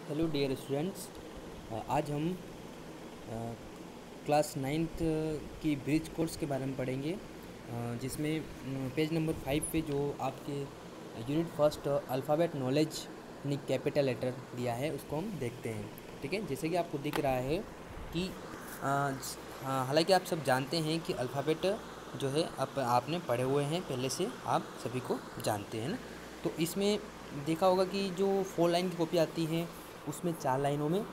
Hello dear students. आज हम class ninth की ब्रिज कोर्स के बारे में पढ़ेंगे, जिसमें पेज नंबर 5 पे जो आपके यूनिट फर्स्ट अल्फ़ाबेट नॉलेज ने कैपिटल लेटर दिया है उसको हम देखते हैं। ठीक है, जैसे कि आपको दिख रहा है कि हालांकि आप सब जानते हैं कि अल्फ़ाबेट जो है आपने पढ़े हुए हैं, पहले से आप सभी को जानते हैं ना। तो इसमें देखा होगा कि जो 4 लाइन की कॉपी आती है उसमें 4 लाइनों में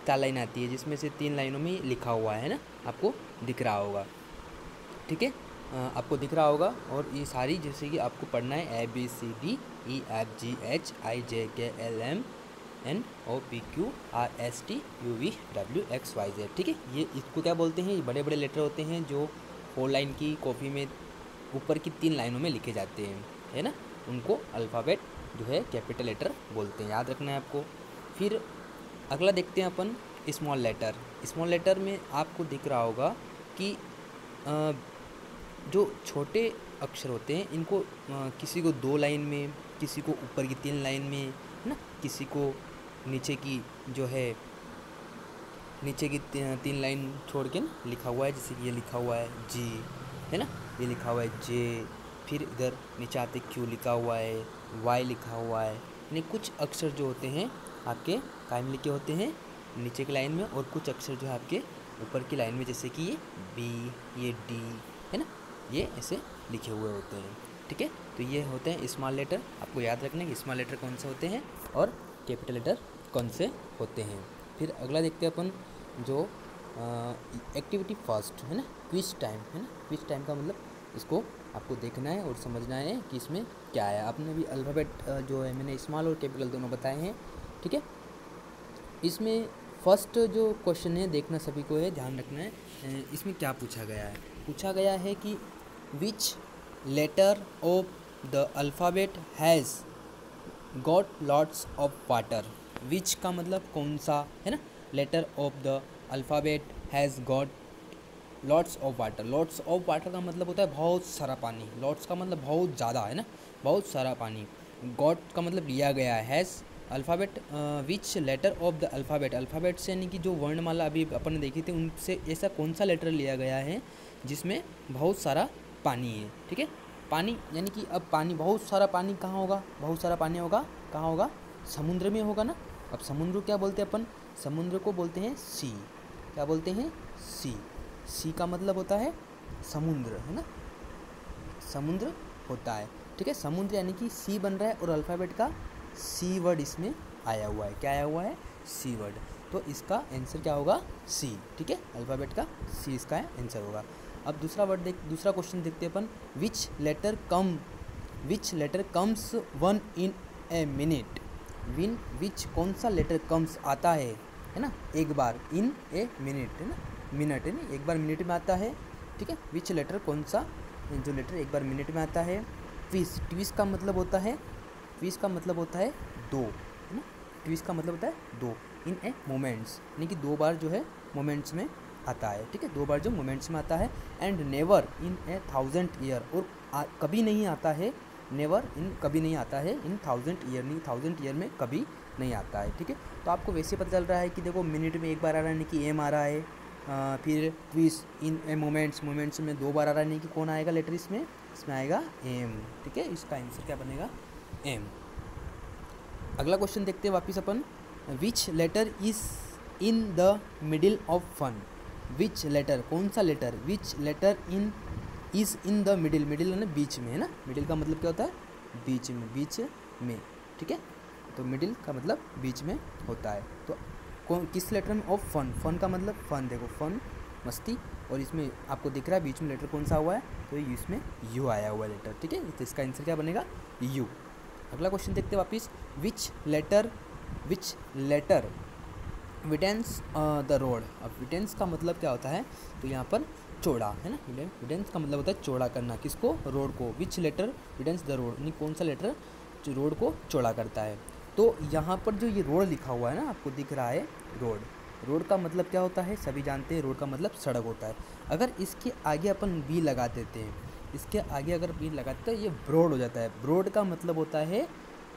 4 लाइन आती है, जिसमें से 3 लाइनों में लिखा हुआ है ना, आपको दिख रहा होगा। ठीक है, आपको दिख रहा होगा। और ये सारी जैसे कि आपको पढ़ना है ABCDEFGHIJKLMNOPQRSTUVWXYZ। ठीक है, ये इसको क्या बोलते हैं, ये बड़े बड़े लेटर होते हैं जो 4 लाइन की कॉपी में ऊपर की 3 लाइनों में लिखे जाते हैं, है ना। उनको अल्फ़ाबेट जो है कैपिटल लेटर बोलते हैं, याद रखना है आपको। फिर अगला देखते हैं अपन स्मॉल लेटर। स्मॉल लेटर में आपको दिख रहा होगा कि जो छोटे अक्षर होते हैं इनको किसी को 2 लाइन में, किसी को ऊपर की 3 लाइन में, है ना, किसी को नीचे की जो है नीचे की 3 लाइन छोड़ के ना लिखा हुआ है। जैसे कि ये लिखा हुआ है जी, है ना, ये लिखा हुआ है जे। फिर इधर नीचे आते क्यू लिखा हुआ है, वाई लिखा हुआ है। यानी कुछ अक्षर जो होते हैं आपके कायम लिखे होते हैं नीचे की लाइन में, और कुछ अक्षर जो है आपके ऊपर की लाइन में, जैसे कि ये बी, ये डी, है ना, ये ऐसे लिखे हुए होते हैं। ठीक है, तो ये होते हैं स्मॉल लेटर। आपको याद रखना है कि स्मॉल लेटर कौन से होते हैं और कैपिटल लेटर कौन से होते हैं। फिर अगला देखते हैं अपन जो एक्टिविटी फर्स्ट है ना, क्विज टाइम, है ना। क्विज टाइम का मतलब इसको आपको देखना है और समझना है कि इसमें क्या है। आपने भी अल्फ़ाबेट जो है मैंने स्मॉल और कैपिटल दोनों बताए हैं। ठीक है, इसमें फर्स्ट जो क्वेश्चन है देखना सभी को है, ध्यान रखना है। इसमें क्या पूछा गया है, पूछा गया है कि which letter of the alphabet has got lots of water. Which का मतलब कौन सा, है ना। Letter of the alphabet has got lots of water. Lots of water का मतलब होता है बहुत सारा पानी। लॉट्स का मतलब बहुत ज़्यादा, है ना, बहुत सारा पानी। गॉट का मतलब लिया गया है। Has alphabet, which letter of the alphabet, alphabet से यानी कि जो वर्णमाला अभी अपन ने देखी थी उनसे ऐसा कौन सा लेटर लिया गया है जिसमें बहुत सारा पानी है। ठीक है, पानी यानी कि अब पानी, बहुत सारा पानी कहाँ होगा, बहुत सारा पानी होगा कहाँ होगा, समुद्र में होगा ना। अब समुद्र क्या बोलते हैं अपन, समुद्र को बोलते हैं सी। क्या बोलते हैं, सी। सी का मतलब होता है समुद्र, है ना, समुद्र होता है। ठीक है, समुद्र यानी कि सी बन रहा है और अल्फ़ाबेट का सी वर्ड इसमें आया हुआ है। क्या आया हुआ है, सी वर्ड। तो इसका आंसर क्या होगा, सी। ठीक है, अल्फ़ाबेट का सी इसका आंसर होगा। अब दूसरा वर्ड दूसरा क्वेश्चन देखते हैं अपन। Which letter comes one in a minute. Which कौन सा लेटर कम्स आता है ना, एक बार, इन ए मिनट, है ना, मिनट है ना, एक बार मिनट में आता है। ठीक है, विच लेटर कौन सा जो लेटर एक बार मिनट में आता है। ट्विस, ट्विस का मतलब होता है, ट्विस का मतलब होता है दो, है ना, ट्विस का मतलब होता है दो। इन ए मोमेंट्स यानी कि 2 बार जो है मोमेंट्स में आता है। ठीक है, 2 बार जो मोमेंट्स में आता है। And never in A 1000 year, और कभी नहीं आता है। नेवर इन कभी नहीं आता है, इन 1000 ईयर नहीं, 1000 ईयर में कभी नहीं आता है। ठीक है, तो आपको वैसे पता चल रहा है कि देखो मिनट में एक बार आ रहा है, यानी कि एम आ रहा है। फिर twice in a moment's, moments में 2 बार आ रहा है, यानी कि कौन आएगा लेटर इसमें आएगा एम। ठीक है, इसका आंसर क्या बनेगा, एम। अगला क्वेश्चन देखते हैं वापस अपन। Which letter is in the middle of fun. Which letter कौन सा letter, which letter in is in the middle, middle है ना बीच में, है ना। मिडिल का मतलब क्या होता है, बीच में, बीच में। ठीक है, तो मिडिल का मतलब बीच में होता है। तो कौन, किस लेटर में, ऑफ फन। फन का मतलब फन, देखो फन मस्ती, और इसमें आपको दिख रहा है बीच में लेटर कौन सा हुआ है, तो इसमें यू आया हुआ लेटर। ठीक है, तो इसका आंसर क्या बनेगा, यू। अगला क्वेश्चन देखते हैं वापिस। विच लेटर विडेंस द रोड। अब विडेंस का मतलब क्या होता है, तो यहाँ पर चौड़ा, है ना, विडेंस का मतलब होता है चौड़ा करना, किसको, रोड को। विच लेटर विडेंस द रोड, यानी कौन सा लेटर जो रोड को चौड़ा करता है। तो यहाँ पर जो ये रोड लिखा हुआ है ना, आपको दिख रहा है रोड। रोड का मतलब क्या होता है, सभी जानते हैं, रोड का मतलब सड़क होता है। अगर इसके आगे अपन बी लगा देते हैं, इसके आगे अगर बी लगाते हैं, ये ब्रॉड हो जाता है। ब्रॉड का मतलब होता है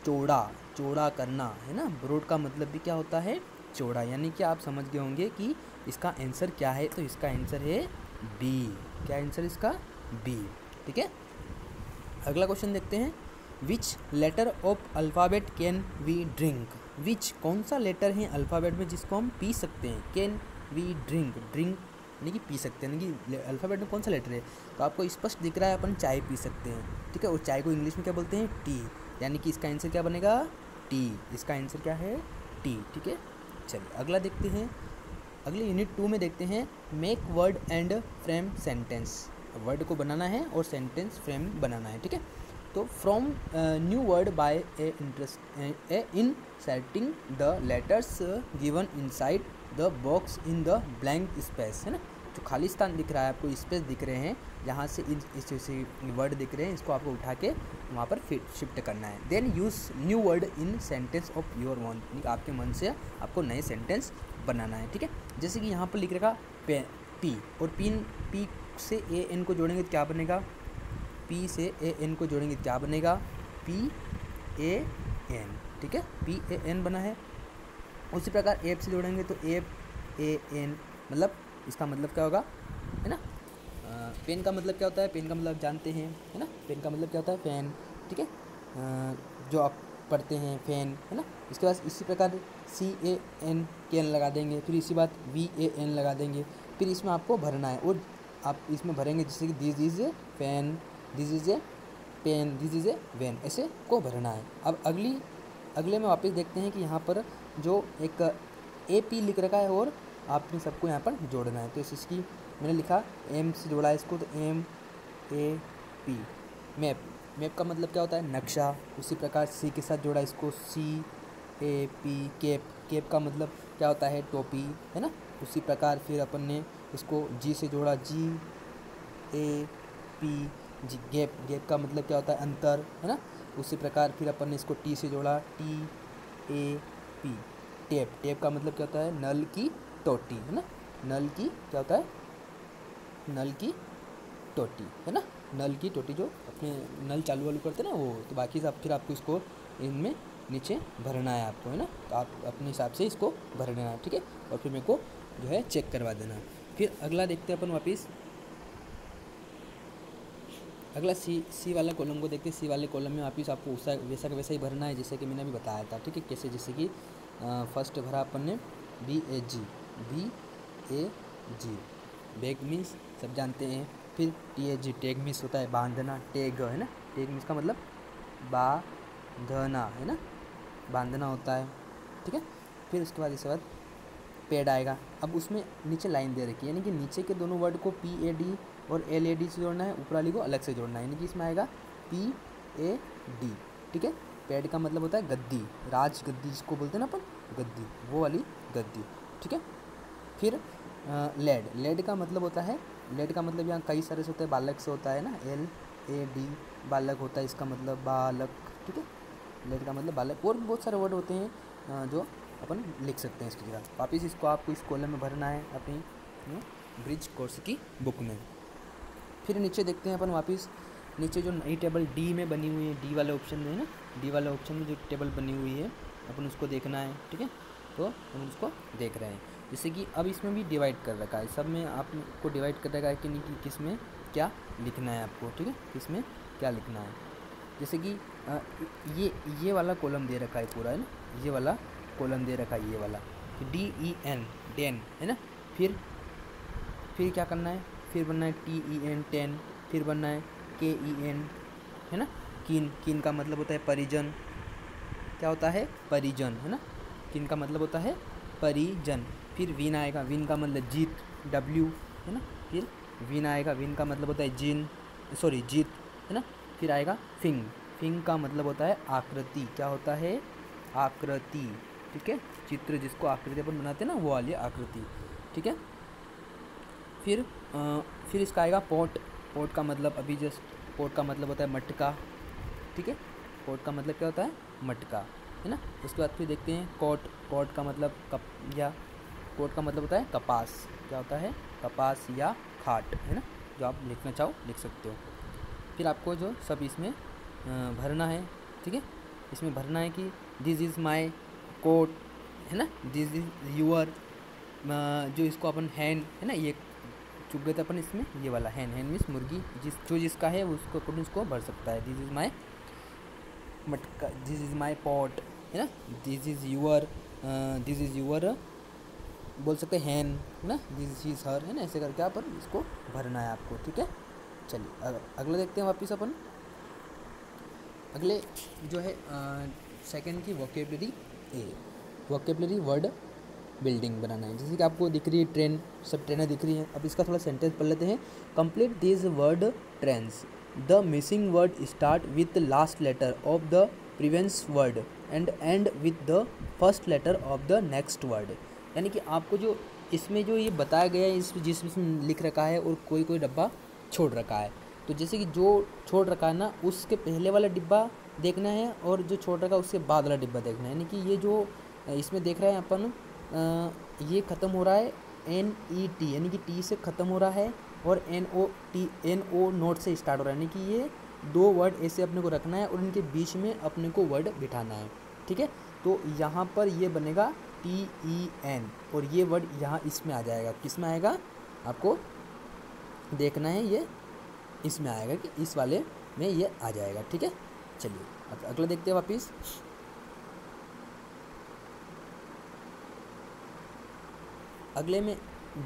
चौड़ा, चौड़ा करना, है ना। ब्रॉड का मतलब भी क्या होता है, चौड़ा। यानी कि आप समझ गए होंगे कि इसका आंसर क्या है, तो इसका आंसर है बी। क्या आंसर इसका, बी। ठीक है, अगला क्वेश्चन देखते हैं। Which letter of alphabet can we drink. Which कौन सा लेटर है अल्फ़ाबेट में जिसको हम पी सकते हैं। कैन वी ड्रिंक, ड्रिंक यानी कि पी सकते हैं, यानी कि अल्फ़ाबेट में कौन सा लेटर है। तो आपको स्पष्ट दिख रहा है अपन चाय पी सकते हैं। ठीक है, और चाय को इंग्लिश में क्या बोलते हैं, टी। यानी कि इसका आंसर क्या बनेगा, टी। इसका आंसर क्या है, टी। ठीक है, चलिए अगला देखते हैं। अगले यूनिट 2 में देखते हैं make word and frame sentence. Word को बनाना है और सेंटेंस फ्रेम बनाना है। ठीक है, तो from new word by A inserting the letters given inside the box in the blank space, है ना। जो खाली स्थान दिख रहा है आपको, स्पेस दिख रहे हैं, जहाँ से इस वर्ड दिख रहे हैं, इसको आपको उठा के वहाँ पर फिट शिफ्ट करना है। Then use new word in sentence of your one, आपके मन से आपको नए सेंटेंस बनाना है। ठीक है, जैसे कि यहाँ पर लिख रखा पी, और पी से ए एन को जोड़ेंगे तो क्या बनेगा, पी से ए एन को जोड़ेंगे तो क्या बनेगा, पी ए एन। ठीक है, पी ए एन बना है। उसी प्रकार एप से जोड़ेंगे तो एप ए एन, मतलब इसका मतलब क्या होगा, है ना। पेन का मतलब क्या होता है, पेन का मतलब जानते हैं, है ना। पेन का मतलब क्या होता है, फैन। ठीक है, जो आप पढ़ते हैं फैन, है ना। इसके बाद इसी प्रकार सी ए एन कैन लगा देंगे, फिर इसी बात वी ए एन लगा देंगे, फिर इसमें आपको भरना है, और आप इसमें भरेंगे जैसे कि this is a fan, this is a pen, this is a van, ऐसे को भरना है। अब अगले में वापस देखते हैं कि यहाँ पर जो एक ए पी लिख रखा है और आपने सबको यहाँ पर जोड़ना है। तो इसकी मैंने लिखा एम से जोड़ा है इसको, तो M A P, map. Map का मतलब क्या होता है, नक्शा। उसी प्रकार सी के साथ जोड़ा इसको, सी ए पी, कैप। कैप का मतलब क्या होता है, टोपी, है ना। उसी प्रकार फिर अपन ने इसको जी से जोड़ा, G A P G, gap. Gap का मतलब क्या होता है, अंतर, है ना। उसी प्रकार फिर अपन ने इसको टी से जोड़ा, T A P, tape. Tape का मतलब क्या होता है, नल की टोटी, है ना। नल की क्या होता है, नल की टोटी, है ना। नल की टोटी जो अपने नल चालू वालू करते हैं ना, वो। तो बाकी सब फिर आपको इसको इनमें नीचे भरना है आपको, है ना। तो आप अपने हिसाब से इसको भर देना, ठीक है। और फिर मेरे को जो है चेक करवा देना। फिर अगला देखते हैं अपन वापस, अगला सी वाला कॉलम को देखते हैं। सी वाले कॉलम में वापस आपको वैसा का वैसा ही भरना है जैसे कि मैंने अभी बताया था, ठीक है। कैसे, जैसे कि फर्स्ट भरा अपन ने B A G, bag means सब जानते हैं। फिर T A G, tag means होता है बांधना, टैग, है ना। टैग मीन्स का मतलब बांधना, है ना, बांधना होता है, ठीक है। फिर उसके बाद इसके बाद पेड आएगा। अब उसमें नीचे लाइन दे रखी है, यानी कि नीचे के दोनों वर्ड को पी ए डी और एल ए डी से जोड़ना है, ऊपर वाली को अलग से जोड़ना है, यानी कि इसमें आएगा पी ए डी, ठीक है। पेड का मतलब होता है गद्दी, राज गद्दी जिसको बोलते हैं ना अपन, गद्दी, वो वाली गद्दी, ठीक है। फिर लेड का मतलब होता है, लेड का मतलब यहाँ कई सारे से होता है, बालक से होता है ना, एल ए डी, बालक होता है, इसका मतलब बालक, ठीक है। लेड का मतलब बालक, और बहुत सारे वर्ड होते हैं जो अपन लिख सकते हैं इसकी जगह। वापिस इसको आपको इस कॉलम में भरना है अपनी ब्रिज कोर्स की बुक में। फिर नीचे देखते हैं अपन वापस, नीचे जो नई टेबल डी में बनी हुई है, डी वाले ऑप्शन में है ना, डी वाले ऑप्शन में जो टेबल बनी हुई है अपन उसको देखना है, ठीक है। तो हम उसको देख रहे हैं, जैसे कि अब इसमें भी डिवाइड कर रखा है, सब में आपको डिवाइड कर रखा है कि नहीं, कि किस में क्या लिखना है आपको, ठीक है, किस में क्या लिखना है। जैसे कि ये वाला कॉलम दे रखा है पूरा, है ना, ये वाला कॉलम दे रखा है, ये वाला डी ई एन, डेन, है ना। फिर क्या करना है, फिर बनना है टी ई एन, टेन। फिर बनना है के ई एन, है ना, कीन का मतलब होता है परिजन। क्या होता है, परिजन, है ना। कीन का मतलब होता है परिजन। फिर विन आएगा, विन का मतलब जीत, डब्ल्यू, है ना। फिर विन आएगा, विन का मतलब होता है जीत, है ना। फिर आएगा फिंग का मतलब होता है आकृति। क्या होता है, आकृति, ठीक है। चित्र जिसको आकृति अपन बनाते हैं ना, वो वाली आकृति, ठीक है। फिर इसका आएगा पोट का मतलब अभी जस्ट, पोट का मतलब होता है मटका, ठीक है। पोट का मतलब क्या होता है, मटका, है ना। उसके बाद फिर देखते हैं कोट का मतलब कोट का मतलब होता है कपास। क्या होता है, कपास या खाट, है ना। जो आप लिखना चाहो लिख सकते हो। फिर आपको जो सब इसमें भरना है, ठीक है। इसमें भरना है कि दिस इज़ माई कोट, है ना, दिस इज़ यूअर, जो इसको अपन हैंड, है ना, ये चुप गए थे अपन इसमें, ये वाला हैंड, हैंड मीन्स मुर्गी, जिसका है उसको अपन उसको भर सकता है। दिस इज़ माई मटका, दिस इज़ माई पॉट, है ना, दिस इज़ यूअर बोल सकते हैं हैन, है ना, दिस इज़ हर, है ना, ऐसे करके आप इसको भरना है आपको, ठीक है। चलिए अगला देखते हैं वापस अपन। अगले जो है सेकंड की वोकेबलरी ए, वोकेबलरी वर्ड बिल्डिंग बनाना है। जैसे कि आपको दिख रही है ट्रेन, सब ट्रेनें दिख रही हैं। अब इसका थोड़ा सेंटेंस पढ़ लेते हैं। Complete this word trains, the missing word start with last letter of the previous word and end with the first letter of the next word. यानी कि आपको जो इसमें जो ये बताया गया है, इस जिसमें लिख रखा है और कोई कोई डब्बा छोड़ रखा है, तो जैसे कि जो छोड़ रखा है ना, उसके पहले वाला डिब्बा देखना है और जो छोड़ रखा है उसके बाद वाला डिब्बा देखना है। यानी कि ये जो इसमें देख रहे हैं अपन, ये ख़त्म हो रहा है NET, यानी कि टी से ख़त्म हो रहा है, और NO नोट से स्टार्ट हो रहा है। यानी कि ये दो वर्ड ऐसे अपने को रखना है और इनके बीच में अपने को वर्ड बिठाना है, ठीक है। तो यहाँ पर ये बनेगा TEN, और ये वर्ड यहाँ इसमें आ जाएगा। किस में आएगा आपको देखना है, ये इसमें आएगा कि इस वाले में ये आ जाएगा, ठीक है। चलिए अगला देखते हैं वापिस। अगले में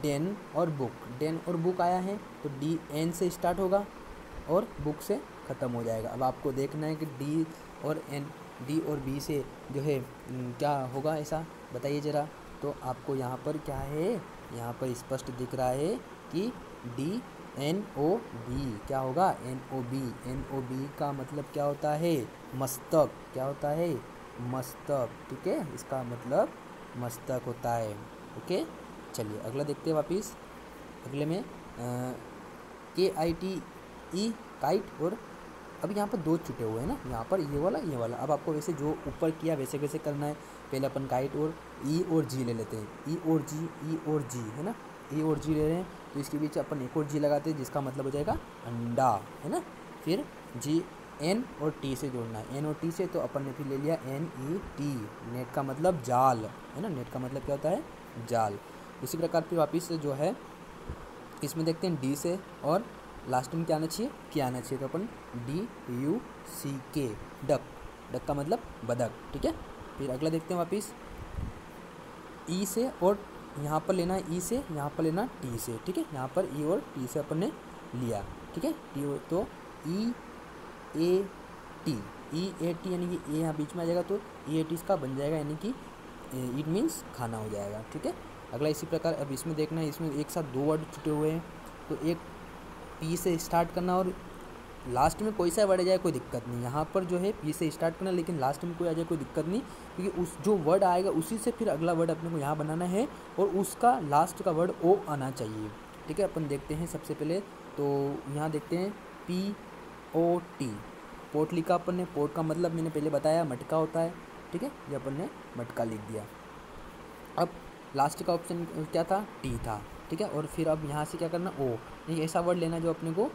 डेन और बुक, डेन और बुक आया है तो DN से स्टार्ट होगा और बुक से ख़त्म हो जाएगा। अब आपको देखना है कि D और B से जो है क्या होगा, ऐसा बताइए ज़रा। तो आपको यहाँ पर क्या है, यहाँ पर स्पष्ट दिख रहा है कि DNOB क्या होगा, NOB का मतलब क्या होता है, मस्तक। क्या होता है, मस्तक, ठीक है, इसका मतलब मस्तक होता है, ओके। चलिए अगला देखते हैं वापिस। अगले में KITE काइट, और अब यहाँ पर दो छुटे हुए हैं ना, यहाँ पर ये वाला। अब आपको वैसे जो ऊपर किया वैसे वैसे करना है। पहले अपन काइट और E और G ले लेते हैं, E और G, है ना, E और G ले रहे हैं तो इसके बीच अपन एक और G लगाते हैं जिसका मतलब हो जाएगा अंडा, है ना। फिर N और T से जोड़ना है, N और T से, तो अपन ने फिर ले लिया NET, नेट का मतलब जाल, है ना, नेट का मतलब क्या होता है, जाल। इसी प्रकार फिर वापिस जो है इसमें देखते हैं D से, और लास्ट में क्या आना चाहिए, क्या आना चाहिए, तो अपन DUCK, डक, डक का मतलब बदक, ठीक है। फिर अगला देखते हैं वापिस E से, और यहाँ पर लेना है E से, यहाँ पर लेना T से, ठीक है। यहाँ पर E और T से अपन ने लिया, ठीक है। T तो EAT यानी कि A यहाँ बीच में आ जाएगा तो EAT इसका बन जाएगा, यानी कि इट मीन्स खाना हो जाएगा, ठीक है। अगला इसी प्रकार अब इसमें देखना है, इसमें एक साथ दो वर्ड छुटे हुए हैं तो एक P से स्टार्ट करना और लास्ट में कोई सा वर्ड आ जाए कोई दिक्कत नहीं। यहाँ पर जो है P से स्टार्ट करना, लेकिन लास्ट में कोई आ जाए कोई दिक्कत नहीं, क्योंकि उस जो वर्ड आएगा उसी से फिर अगला वर्ड अपने को यहाँ बनाना है और उसका लास्ट का वर्ड O आना चाहिए, ठीक है। अपन देखते हैं सबसे पहले, तो यहाँ देखते हैं POT, पोट लिखा अपन ने। पोट का मतलब मैंने पहले बताया मटका होता है, ठीक है, ये अपन ने मटका लिख दिया। अब लास्ट का ऑप्शन क्या था, T था, ठीक है। और फिर अब यहाँ से क्या करना, O, नहीं ऐसा वर्ड लेना जो अपने को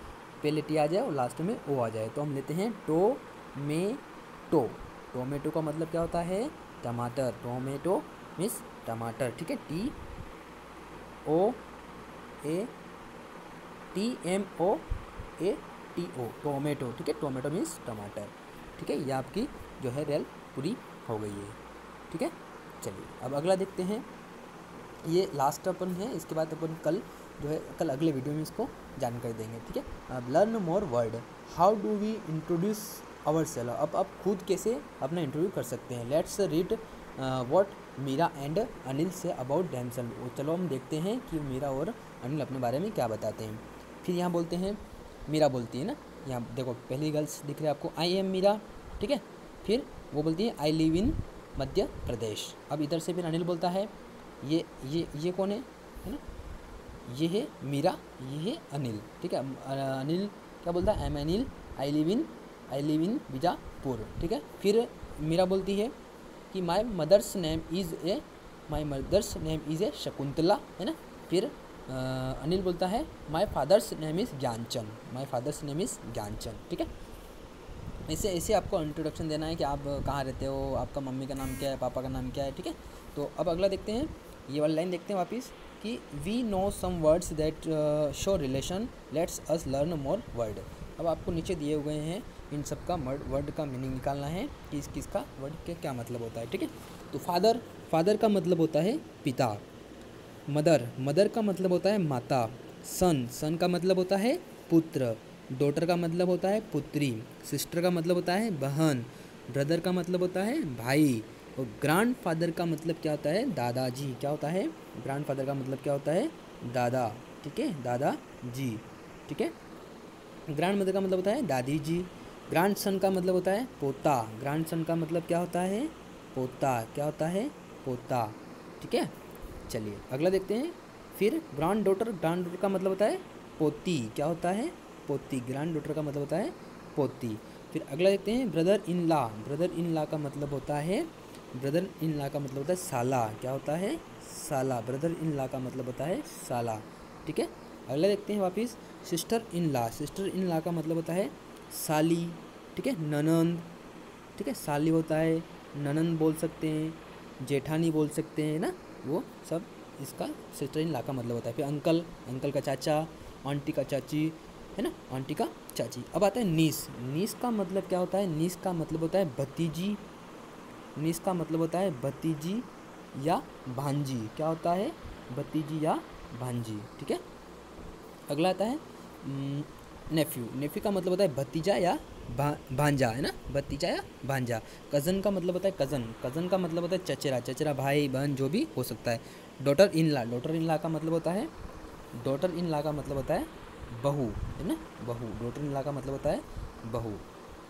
पहले T आ जाए और लास्ट में O आ जाए। तो हम लेते हैं टोमेटो, टोमेटो का मतलब क्या होता है, टमाटर, टोमेटो मीन्स टमाटर, ठीक है। TOMATO, टोमेटो, ठीक है, टोमेटो मीन्स टमाटर, ठीक है। ये आपकी जो है रेल पूरी हो गई है, ठीक है। चलिए अब अगला देखते हैं, ये लास्ट अपन है, इसके बाद अपन कल जो है कल अगले वीडियो में इसको जानकारी देंगे, ठीक है। अब learn more word, how do we introduce our self, अब आप खुद कैसे अपना इंट्रोड्यू कर सकते हैं। Let's read what Meera and Anil say about themselves, चलो हम देखते हैं कि मीरा और अनिल अपने बारे में क्या बताते हैं। फिर यहाँ बोलते हैं, मीरा बोलती है ना, यहाँ देखो पहली गर्ल्स दिख रही है आपको, आई एम मीरा, ठीक है। फिर वो बोलती है आई लिव इन मध्य प्रदेश। अब इधर से फिर अनिल बोलता है, ये कौन है ना, ये है मीरा, ये है अनिल, ठीक है। अनिल क्या बोलता है, I am Anil, I live in Bijapur, ठीक है। फिर मीरा बोलती है कि my mother's name is a Shakuntala, है ना। फिर अनिल बोलता है my father's name is Gyanchand, ठीक है। ऐसे ऐसे आपको इंट्रोडक्शन देना है कि आप कहाँ रहते हो, आपका मम्मी का नाम क्या है, पापा का नाम क्या है, ठीक है। तो अब अगला देखते हैं, ये वाली लाइन देखते हैं वापस कि we know some words that show relation, let's us learn more word. अब आपको नीचे दिए हुए हैं इन सब का वर्ड का मीनिंग निकालना है कि किसका वर्ड के क्या मतलब होता है, ठीक है। तो फादर का मतलब होता है पिता। मदर का मतलब होता है माता। सन का मतलब होता है पुत्र। डॉटर का मतलब होता है पुत्री। सिस्टर का मतलब होता है बहन। ब्रदर का मतलब होता है भाई। और ग्रैंडफादर का मतलब क्या होता है, दादाजी। क्या होता है, ग्रैंडफादर का मतलब क्या होता है, दादा, ठीक है, दादाजी, ठीक है। ग्रैंड मदर का मतलब होता है दादी जी। ग्रैंड सन का मतलब होता है पोता। ग्रैंड सन का मतलब क्या होता है, पोता। क्या होता है, पोता, ठीक है। चलिए अगला देखते हैं। फिर ग्रैंड डॉटर का मतलब होता है पोती। क्या होता है, पोती। ग्रैंड डॉटर का मतलब होता है पोती। फिर अगला देखते हैं ब्रदर इन ला का मतलब होता है, साला। क्या होता है, साला। ब्रदर इन ला का मतलब होता है साला, ठीक है। अगला देखते हैं वापस सिस्टर इन ला का मतलब होता है साली, ठीक है, ननंद, ठीक है। साली होता है, ननंद बोल सकते हैं, जेठानी बोल सकते हैं ना, वो सब इसका सिस्टर इन ला का मतलब होता है। फिर अंकल का चाचा, आंटी का चाची, है ना, आंटी का चाची। अब आता है नीस का मतलब क्या होता है, नीस का मतलब होता है भतीजी। नीस का मतलब होता है भतीजी या भांजी। क्या होता है, भतीजी या भांजी, ठीक है। अगला आता है नेफ्यू का मतलब होता है भतीजा या भांजा, है ना, भतीजा या भांजा। कज़न का मतलब होता है कज़न का मतलब होता है चचेरा भाई बहन जो भी हो सकता है। डॉटर इन ला का मतलब होता है बहू, है ना, बहू। डॉटर इन ला का मतलब होता है बहू।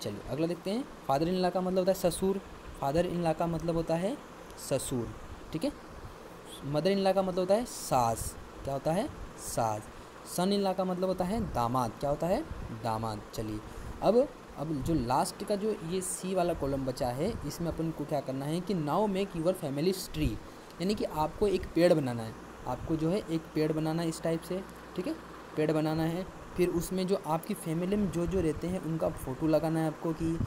चलिए अगला देखते हैं। फादर इन ला का मतलब होता है ससुर, ठीक है। मदर इन ला का मतलब होता है सास। क्या होता है, सास। सन इन ला का मतलब होता है दामाद। क्या होता है, दामाद। चलिए अब जो लास्ट का जो ये सी वाला कॉलम बचा है, इसमें अपन को क्या करना है कि now make your family tree, यानी कि आपको एक पेड़ बनाना है। आपको जो है एक पेड़ बनाना है इस टाइप से, ठीक है, पेड़ बनाना है। फिर उसमें जो आपकी फैमिली में जो जो रहते हैं उनका फ़ोटो लगाना है आपको कि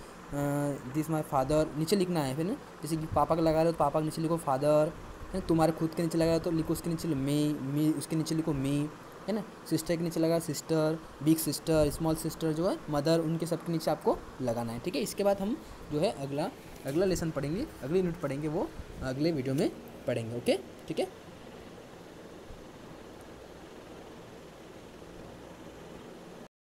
दिस माय फादर नीचे लिखना है। फिर ना जैसे कि पापा का लगा रहे हो तो पापा के नीचे लिखो फादर, है। तुम्हारे खुद के नीचे लगा तो लिखो उसके नीचे मी, उसके नीचे लिखो मी, है ना। सिस्टर के नीचे लगा sister, big sister, small sister जो है मदर, उनके सबके नीचे आपको लगाना है, ठीक है। इसके बाद हम जो है अगला लेसन पढ़ेंगे, अगली यूनिट पढ़ेंगे, वो अगले वीडियो में पढ़ेंगे, ओके, ठीक है।